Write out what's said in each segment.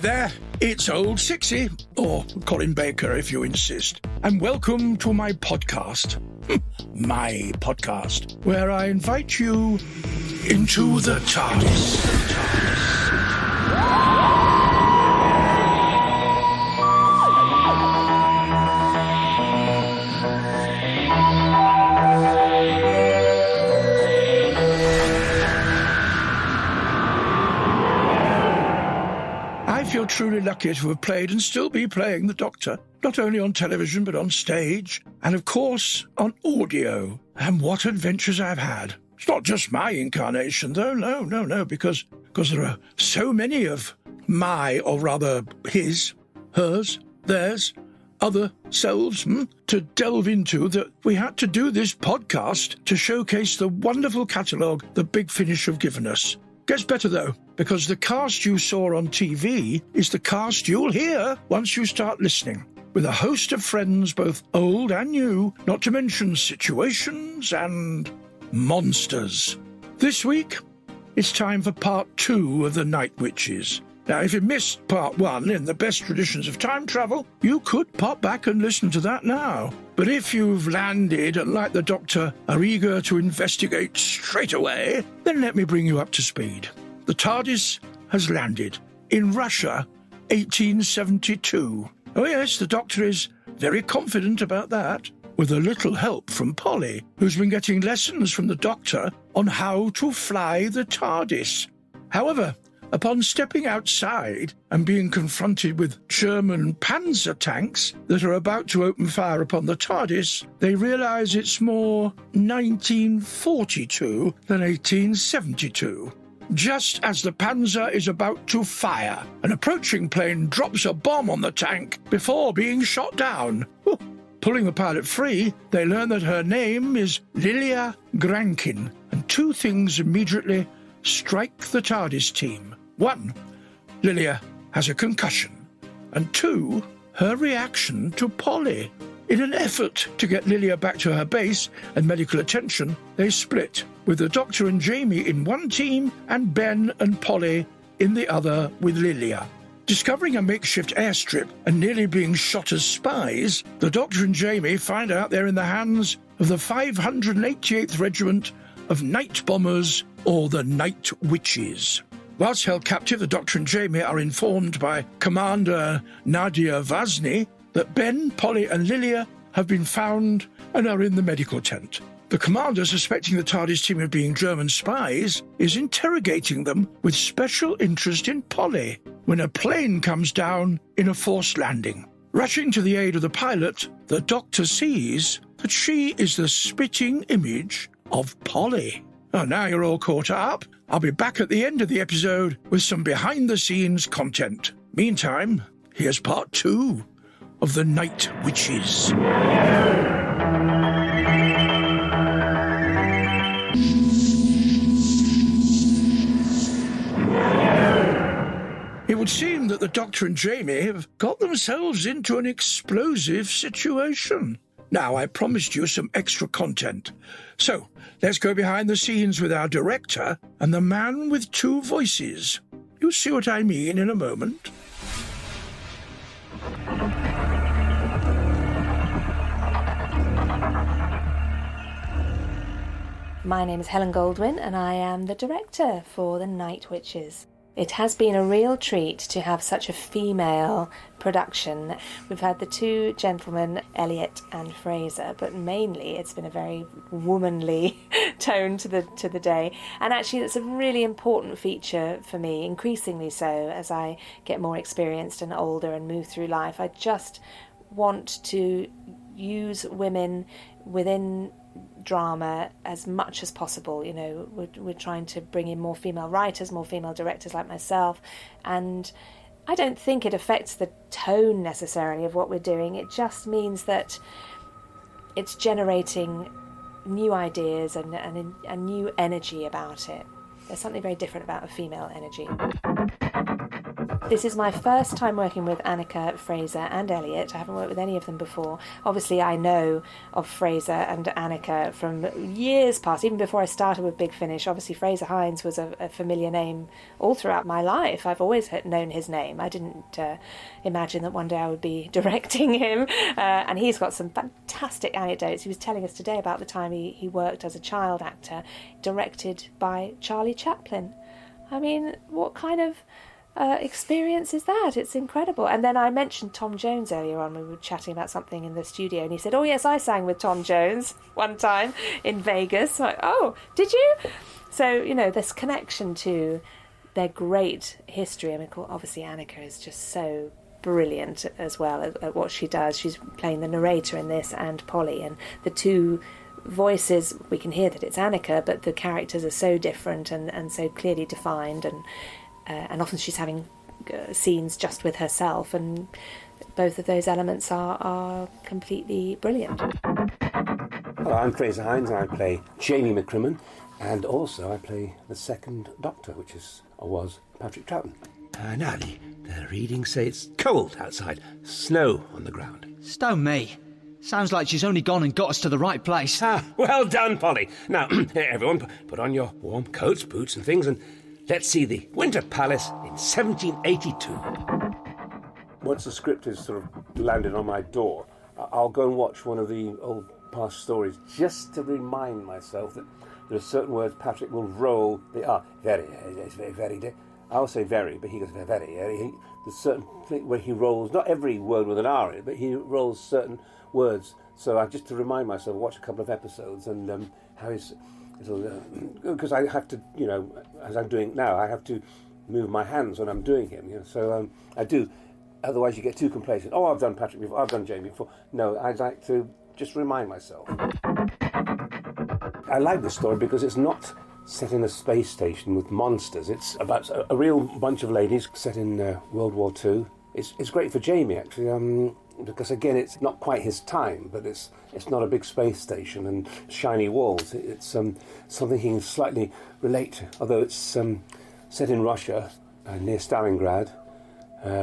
there, it's old Sixie, or Colin Baker if you insist, and welcome to my podcast. My podcast, where I invite you into the TARDIS. I feel truly lucky to have played and still be playing the Doctor, not only on television but on stage, and of course on audio. And what adventures I've had. It's not just my incarnation, though, no, because there are so many of my, or rather his, hers, theirs, other selves to delve into that we had to do this podcast to showcase the wonderful catalogue the Big Finish have given us. Gets better, though, because the cast you saw on TV is the cast you'll hear once you start listening, with a host of friends, both old and new, not to mention situations and monsters. This week, it's time for part 2 of The Night Witches. Now, if you missed part 1 in the best traditions of time travel, you could pop back and listen to that now. But if you've landed and, like the Doctor, are eager to investigate straight away, then let me bring you up to speed. The TARDIS has landed in Russia, 1872. Oh yes, the Doctor is very confident about that, with a little help from Polly, who's been getting lessons from the Doctor on how to fly the TARDIS. However, upon stepping outside and being confronted with German panzer tanks that are about to open fire upon the TARDIS, they realise it's more 1942 than 1872. Just as the panzer is about to fire, an approaching plane drops a bomb on the tank before being shot down. Pulling the pilot free, they learn that her name is Lilia Grankin, and two things immediately strike the TARDIS team. 1, Lilia has a concussion, and 2, her reaction to Polly. In an effort to get Lilia back to her base and medical attention, they split, with the Doctor and Jamie in one team and Ben and Polly in the other with Lilia. Discovering a makeshift airstrip and nearly being shot as spies, the Doctor and Jamie find out they're in the hands of the 588th Regiment of Night Bombers, or the Night Witches. Whilst held captive, the Doctor and Jamie are informed by Commander Nadia Vazny that Ben, Polly and Lilia have been found and are in the medical tent. The commander, suspecting the TARDIS team of being German spies, is interrogating them with special interest in Polly when a plane comes down in a forced landing. Rushing to the aid of the pilot, the Doctor sees that she is the spitting image of Polly. Oh, now you're all caught up. I'll be back at the end of the episode with some behind-the-scenes content. Meantime, here's part 2 of The Night Witches. It would seem that the Doctor and Jamie have got themselves into an explosive situation. Now, I promised you some extra content. So, let's go behind the scenes with our director and the man with 2 voices. You'll see what I mean in a moment. My name is Helen Goldwyn and I am the director for The Night Witches. It has been a real treat to have such a female production. We've had the 2 gentlemen, Elliot and Fraser, but mainly it's been a very womanly tone to the day. And actually it's a really important feature for me, increasingly so as I get more experienced and older and move through life. I just want to use women within drama as much as possible. You know, we're trying to bring in more female writers, more female directors like myself, and I don't think it affects the tone necessarily of what we're doing. It just means that it's generating new ideas and a new energy about it. There's something very different about a female energy. This is my first time working with Annika, Fraser and Elliot. I haven't worked with any of them before. Obviously, I know of Fraser and Annika from years past, even before I started with Big Finish. Obviously, Fraser Hines was a familiar name all throughout my life. I've always known his name. I didn't imagine that one day I would be directing him. And he's got some fantastic anecdotes. He was telling us today about the time he worked as a child actor, directed by Charlie Chaplin. I mean, what kind of experience is that? It's incredible. And then I mentioned Tom Jones earlier on. We were chatting about something in the studio, and he said, "Oh yes, I sang with Tom Jones one time in Vegas." I'm like, "Oh, did you?" So this connection to their great history. I mean, obviously Annika is just so brilliant as well at what she does. She's playing the narrator in this and Polly, and the two voices, we can hear that it's Annika, but the characters are so different and so clearly defined, and often she's having scenes just with herself, and both of those elements are completely brilliant. Hello, I'm Fraser Hines, and I play Jamie McCrimmon, and also I play the second Doctor, which was Patrick Troughton. Now, the readings say it's cold outside, snow on the ground. Stone me. Sounds like she's only gone and got us to the right place. Ah, well done, Polly. Now, everyone, put on your warm coats, boots and things, and let's see the Winter Palace in 1782. Once the script is sort of landed on my door, I'll go and watch one of the old past stories just to remind myself that there are certain words Patrick will roll the R. Very, it's very, very. I'll say very, but he goes very. There's certain thing where he rolls, not every word with an R in it, but he rolls certain words. So I just to remind myself, watch a couple of episodes and how because I have to, as I'm doing now, I have to move my hands when I'm doing him. So I do. Otherwise, you get too complacent. Oh, I've done Patrick before. I've done Jamie before. No, I'd like to just remind myself. I like this story because it's not set in a space station with monsters. It's about a real bunch of ladies set in World War II. It's great for Jamie, actually, because, again, it's not quite his time, but it's not a big space station and shiny walls. It's something he can slightly relate to, although it's set in Russia, near Stalingrad,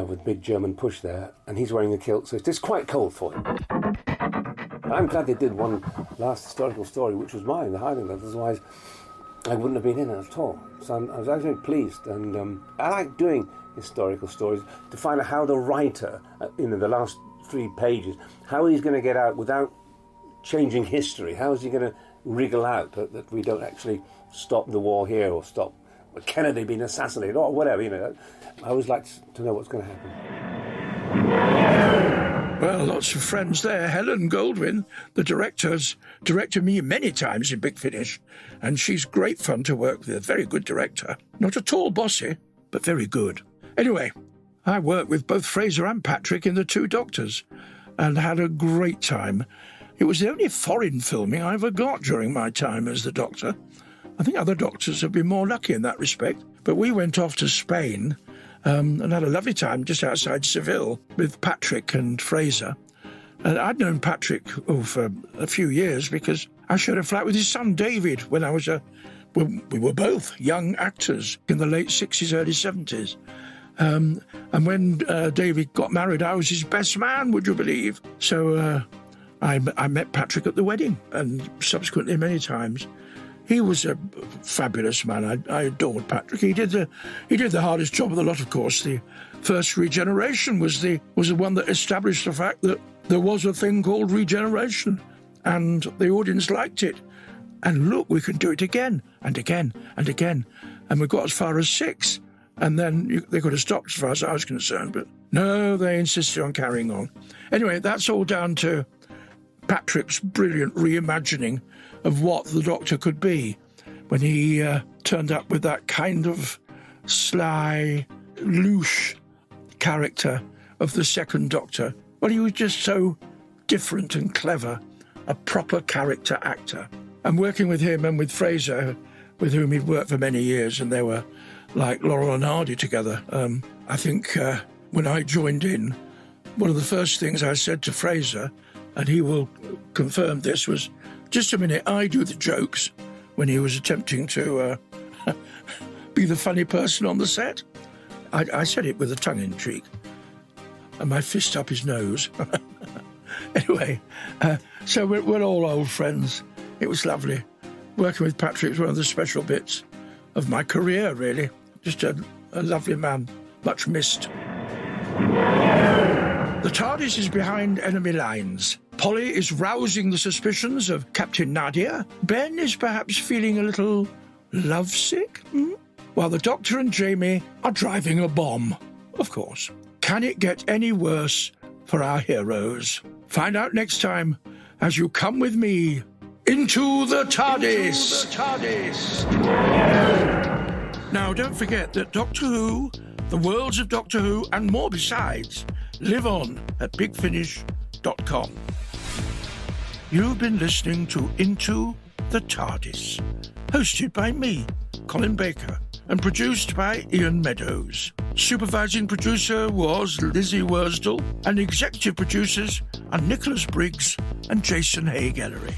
with big German push there, and he's wearing a kilt, so it's quite cold for him. I'm glad they did one last historical story, which was mine, the Highlanders, otherwise I wouldn't have been in it at all. So I was actually pleased, and I like doing historical stories to find out how the writer, in the last 3 pages, how he's going to get out without changing history. How is he going to wriggle out that we don't actually stop the war here or stop Kennedy being assassinated or whatever, I always like to know what's going to happen. Well, lots of friends there. Helen Goldwyn, the director, has directed me many times in Big Finish, and she's great fun to work with. A very good director. Not at all bossy, but very good. Anyway, I worked with both Fraser and Patrick in The Two Doctors and had a great time. It was the only foreign filming I ever got during my time as the Doctor. I think other Doctors have been more lucky in that respect, but we went off to Spain and had a lovely time just outside Seville with Patrick and Fraser. And I'd known Patrick for a few years because I shared a flat with his son David when we were both young actors in the late 60s, early 70s. And when David got married, I was his best man, would you believe? So I met Patrick at the wedding and subsequently many times. He was a fabulous man. I adored Patrick. He did the hardest job of the lot, of course. The first regeneration was the one that established the fact that there was a thing called regeneration, and the audience liked it. And look, we can do it again and again and again. And we got as far as 6, and then they could have stopped as far as I was concerned. But no, they insisted on carrying on. Anyway, that's all down to Patrick's brilliant reimagining of what the Doctor could be when he turned up with that kind of sly, louche character of the second Doctor. Well, he was just so different and clever, a proper character actor. And working with him and with Fraser, with whom he'd worked for many years, and they were like Laurel and Hardy together. I think when I joined in, one of the first things I said to Fraser, and he will confirm this, was, just a minute, I do the jokes, when he was attempting to be the funny person on the set. I said it with a tongue in cheek, and my fist up his nose. Anyway, so we're all old friends. It was lovely. Working with Patrick was one of the special bits of my career, really. Just a lovely man, much missed. The TARDIS is behind enemy lines. Polly is rousing the suspicions of Captain Nadia. Ben is perhaps feeling a little lovesick, while the Doctor and Jamie are driving a bomb. Of course. Can it get any worse for our heroes? Find out next time as you come with me into the TARDIS. Now, don't forget that Doctor Who, the worlds of Doctor Who, and more besides, live on at bigfinish.com. You've been listening to Into the TARDIS, hosted by me, Colin Baker, and produced by Ian Meadows. Supervising producer was Lizzie Wursdell, and executive producers are Nicholas Briggs and Jason Hay-Gallery.